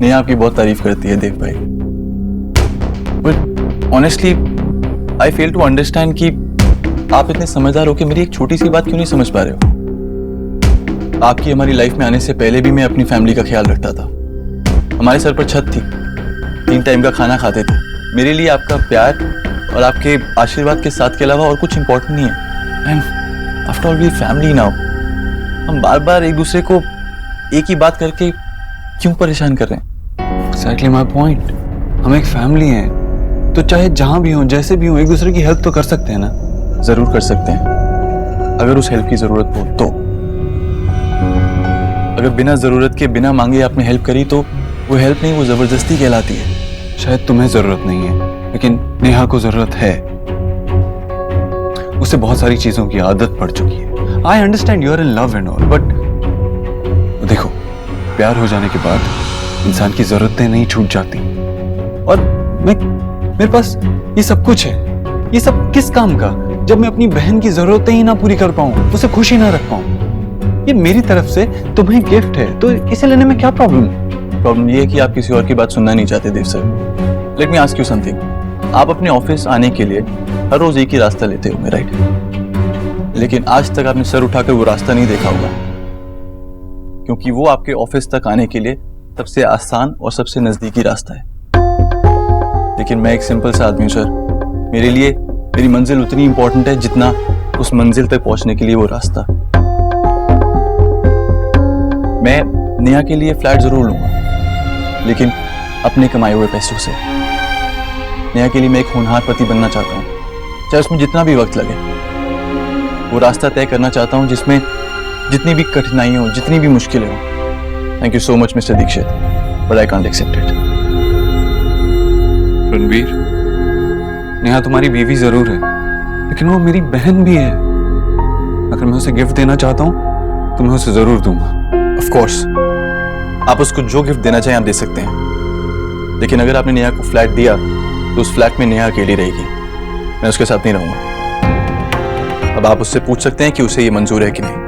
नेहा आपकी बहुत तारीफ करती है देव भाई, but honestly I fail to understand कि आप इतने समझदार होकर मेरी एक छोटी सी बात क्यों नहीं समझ पा रहे हो। आपकी हमारी लाइफ में आने से पहले भी मैं अपनी फैमिली का ख्याल रखता था। हमारे सर पर छत थी, 3 टाइम का खाना खाते थे। मेरे लिए आपका प्यार और आपके आशीर्वाद के साथ के अलावा और कुछ इंपॉर्टेंट नहीं है। And after all we family now. हम बार बार एक दूसरे को एक ही बात करके क्यों परेशान कर रहे हैं? Exactly my point. हम एक फैमिली हैं, तो चाहे जहां भी हो, जैसे भी हो, एक दूसरे की हेल्प तो कर सकते हैं ना। जरूर कर सकते हैं, अगर उस हेल्प की जरूरत हो तो। अगर बिना जरूरत के, बिना मांगे आपने हेल्प करी तो वो हेल्प नहीं, वो जबरदस्ती कहलाती है। शायद तुम्हें जरूरत नहीं है, लेकिन नेहा को जरूरत है। उसे बहुत सारी चीजों की आदत पड़ चुकी है। I understand you are in love and all, but देखो, प्यार हो जाने के बाद इंसान की जरूरतें नहीं छूट जाती। और मेरे पास ये सब कुछ है। ये सब किस काम का, जब मैं अपनी बहन की जरूरतें ही ना पूरी कर पाऊं, उसे खुशी ना रख पाऊं। ये मेरी तरफ से तुम्हें गिफ्ट है, तो इसे लेने में क्या प्रॉब्लम? प्रॉब्लम ये है कि आप किसी और की बात सुनना नहीं चाहते Dev sir. Let me ask you something. आप अपने ऑफिस आने के लिए हर रोज एक ही रास्ता लेते होंगे, राइट? लेकिन आज तक आपने सर उठाकर वो रास्ता नहीं देखा होगा, क्योंकि वो आपके ऑफिस तक आने के लिए सबसे आसान और सबसे नजदीकी रास्ता है। लेकिन मैं एक सिंपल सा आदमी हूं सर। मेरे लिए मेरी मंजिल उतनी इंपॉर्टेंट है जितना उस मंजिल तक पहुंचने के लिए वो रास्ता। मैं नेहा के लिए फ्लैट जरूर लूंगा, लेकिन अपने कमाए हुए पैसों से। नेहा के लिए मैं एक होनहार पति बनना चाहता हूँ, चाहे उसमें जितना भी वक्त लगे। वो रास्ता तय करना चाहता हूँ जिसमें जितनी भी कठिनाई हो, जितनी भी मुश्किलें हो। Thank you so much mister Dikshit, but I can't accept it. Ranveer, Neha तुम्हारी बीवी जरूर है, लेकिन वो मेरी बहन भी है। अगर मैं उसे गिफ्ट देना चाहता हूँ तो मैं उसे जरूर दूंगा। ऑफ कोर्स, आप उसको जो गिफ्ट देना चाहें आप दे सकते हैं, लेकिन अगर आपने नेहा को फ्लैट दिया तो उस फ्लैट में नेहा अकेली रहेगी, मैं उसके साथ नहीं रहूंगा। अब आप उससे पूछ सकते हैं कि उसे ये मंजूर है कि नहीं।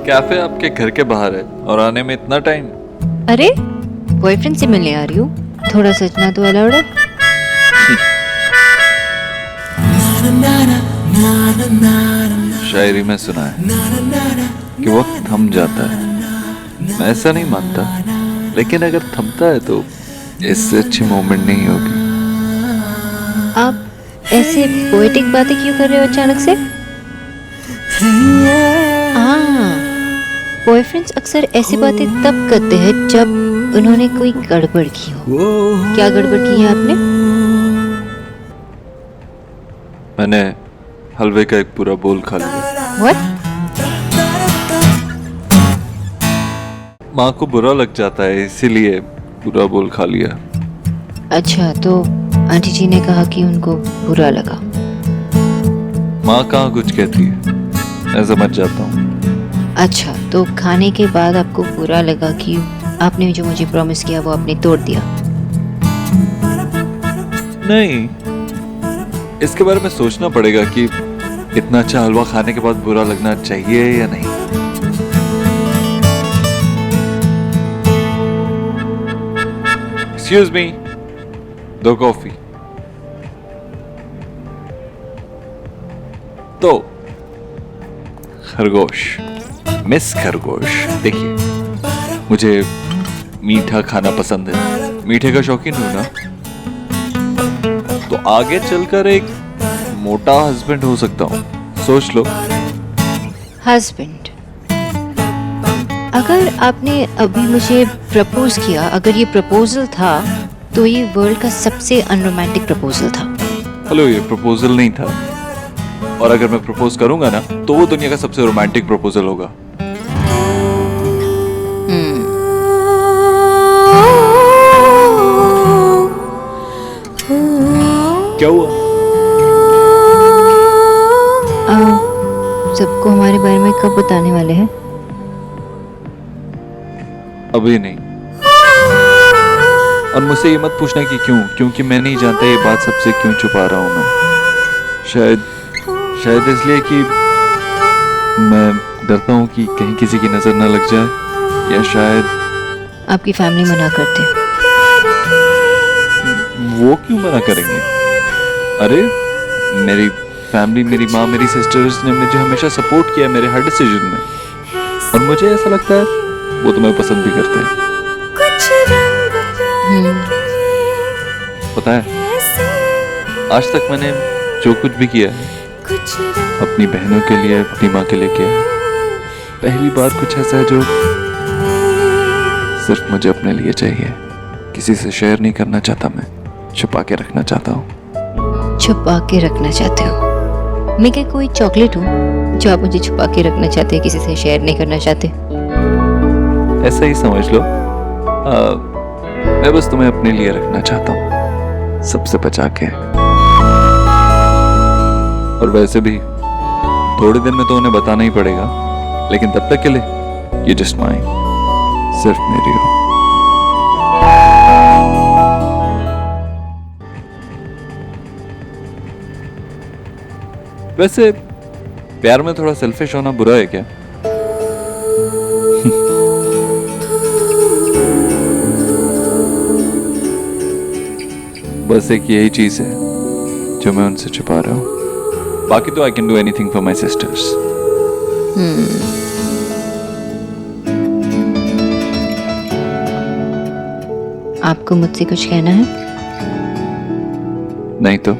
कैफे आपके घर के बाहर है और आने में इतना टाइम? अरे बॉयफ्रेंड से मिलने आ रही हूँ, थोड़ा सजना तो अलाउड है। शायरी में सुना है कि वक्त थम जाता है। मैं ऐसा नहीं मानता, लेकिन अगर थमता है तो इससे अच्छी मोमेंट नहीं होगी। आप ऐसे पोएटिक बातें क्यों कर रहे हो अचानक से? बॉयफ्रेंड्स अक्सर ऐसी बातें तब करते हैं जब उन्होंने कोई गड़बड़ की हो। क्या गड़बड़ की है आपने? मैंने हलवे का एक पूरा बोल खा लिया। What? माँ को बुरा लग जाता है, इसीलिए पूरा बोल खा लिया। अच्छा, तो आंटी जी ने कहा कि उनको बुरा लगा। माँ कहाँ कुछ कहती है, मैं समझ जाता हूँ। अच्छा, तो खाने के बाद आपको बुरा लगा कि आपने जो मुझे प्रॉमिस किया वो आपने तोड़ दिया? नहीं, इसके बारे में सोचना पड़ेगा कि इतना अच्छा हलवा खाने के बाद बुरा लगना चाहिए या नहीं। Excuse me, 2 coffee. तो खरगोश, मिस खरगोश, देखिए मुझे मीठा खाना पसंद है, मीठे का शौकीन हूं ना, तो आगे चलकर एक मोटा हस्बैंड हो सकता हूं, सोच लो। हस्बैंड? अगर आपने अभी मुझे प्रपोज किया, अगर ये प्रपोजल था तो ये वर्ल्ड का सबसे अनरोमांटिक प्रपोजल था। हेलो, ये प्रपोजल नहीं था, और अगर मैं प्रपोज करूंगा ना तो वो दुनिया का सबसे रोमांटिक प्रपोजल होगा। क्या हुआ? सबको हमारे बारे में कब बताने वाले हैं? अभी नहीं। और मुझसे ये मत पूछना कि क्यों, क्योंकि मैं नहीं जानता ये बात सबसे क्यों छुपा रहा हूं मैं। शायद इसलिए कि मैं डरता हूं कि कहीं किसी की नजर ना लग जाए, या शायद आपकी फैमिली मना करते हैं। वो क्यों मना करेंगे? अरे मेरी फैमिली, मेरी माँ, मेरी सिस्टर्स ने मुझे हमेशा सपोर्ट किया मेरे हर डिसीजन में, और मुझे ऐसा लगता है वो तुम्हें पसंद भी करते हैं। पता है, आज तक मैंने जो कुछ भी किया है अपनी बहनों के लिए, अपनी माँ के लिए किया है। पहली बार कुछ ऐसा है जो सिर्फ मुझे अपने लिए चाहिए, किसी से शेयर नहीं करना चाहता, मैं छुपा के रखना चाहता हूँ। छुपा के रखना चाहते हो? मैं क्या कोई चॉकलेट हूँ जो आप मुझे छुपा के रखना चाहते हैं, किसी से शेयर नहीं करना चाहते? ऐसा ही समझ लो। मैं बस तुम्हें अपने लिए रखना चाहता हूँ, सबसे बचा के। और वैसे भी थोड़े दिन में तो उन्हें बताना ही पड़ेगा, लेकिन तब तक के लिए ये जस्ट माइन, सिर्फ मेरी हो। वैसे प्यार में थोड़ा सेल्फिश होना बुरा है क्या? बस एक यही चीज है जो मैं उनसे छुपा रहा हूं। बाकी तो I can do anything for my sisters. आपको मुझसे कुछ कहना है? नहीं तो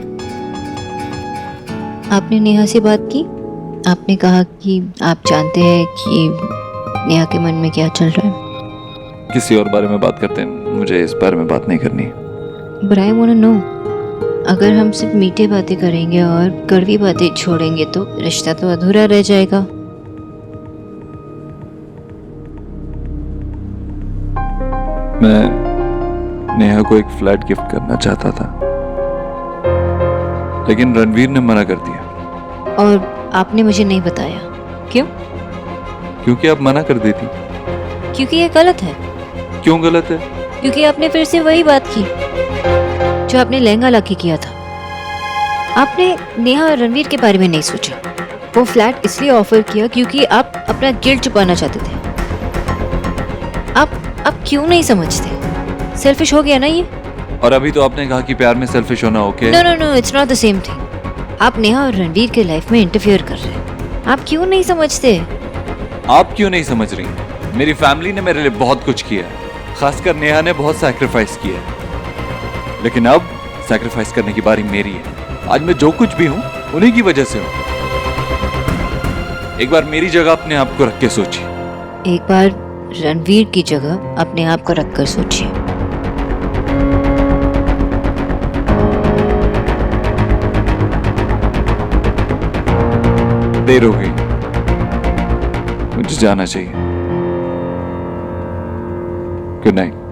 आपने नेहा से बात की? आपने कहा कि आप जानते हैं कि नेहा के मन में क्या चल रहा है। किसी और बारे में बात करते हैं, मुझे इस बारे में बात नहीं करनी। But I wanna know, अगर हम सिर्फ मीठे बातें करेंगे और कड़वी बातें छोड़ेंगे तो रिश्ता तो अधूरा रह जाएगा। मैं नेहा को एक फ्लैट गिफ्ट करना चाहता था, लेकिन रणवीर ने मना कर दिया। और आपने मुझे नहीं बताया, क्यों? क्योंकि आप मना कर देती। क्योंकि ये गलत है। क्यों गलत है? क्योंकि आपने फिर से वही बात की जो आपने लहंगा लाके किया था। आपने नेहा और रणवीर के बारे में नहीं सोचा। वो फ्लैट इसलिए ऑफर किया क्योंकि आप अपना गिल्ट छुपाना चाहते थे। आप क्यों नहीं समझते? सेल्फिश हो गया ना ये। और अभी तो आपने कहा कि प्यार में सेल्फिश होना okay. No no no, it's not the same thing. आप नेहा और रणवीर के लाइफ में इंटरफियर कर रहे हैं। आप क्यों नहीं समझते? आप क्यों नहीं समझ रही? मेरी फैमिली ने मेरे लिए बहुत कुछ किया है, खासकर नेहा ने बहुत सैक्रिफाइस किया है, लेकिन अब सैक्रिफाइस करने की बारी मेरी है। आज मैं जो कुछ भी हूँ उन्हीं की वजह से हूँ। एक बार मेरी जगह अपने आप को रख के सोचिए। एक बार रणवीर की जगह अपने आप को रखकर सोचिए। देर हो गई, मुझे जाना चाहिए। Good night.